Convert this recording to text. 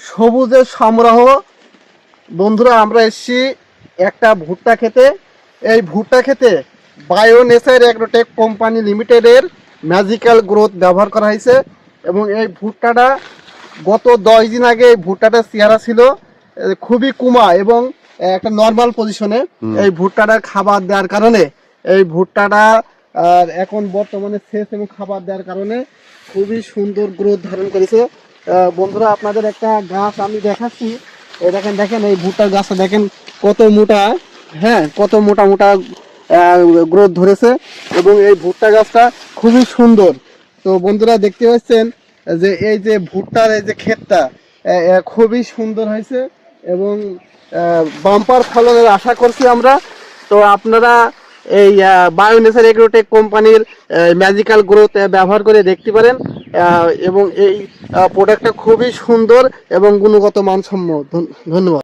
সবুজের সমারোহ। বন্ধুরা, আমরা এসেছি একটা ভুট্টা খেতে। এই ভুট্টা খেতে বায়ো নেচার অ্যাগ্রোটেক কোম্পানি লিমিটেডের ম্যাজিক্যাল গ্রোথ ব্যবহার করা হয়েছে। এবং এই ভুট্টাটা গত 10 দিন আগে এই ভুট্টাটা চেহারা ছিল খুবই কুমা এবং একটা নর্মাল পজিশনে। এই ভুট্টাটার খাবার দেওয়ার কারণে এই ভুট্টাটা এখন বর্তমানে সেচ এবং খাবার দেওয়ার কারণে খুবই সুন্দর গ্রোথ ধারণ করেছে। বন্ধুরা, আপনাদের একটা গাছ আমি দেখাচ্ছি। এই দেখেন দেখেন এই ভুট্টার গাছটা দেখেন কত মোটা, হ্যাঁ কত মোটা মোটা গ্রোথ ধরেছে এবং এই ভুট্টা গাছটা খুবই সুন্দর। তো বন্ধুরা দেখতে পাচ্ছেন যে এই যে ভুট্টার এই যে ক্ষেতটা খুবই সুন্দর হয়েছে এবং বাম্পার ফলনের আশা করছি আমরা। তো আপনারা এই বায়ো নেচার এগ্রোটেক কোম্পানির ম্যাজিক্যাল গ্রোথ ব্যবহার করে দেখতে পারেন এবং এই প্রোডাক্টটা খুবই সুন্দর এবং গুণগত মানসম্মত। ধন্যবাদ।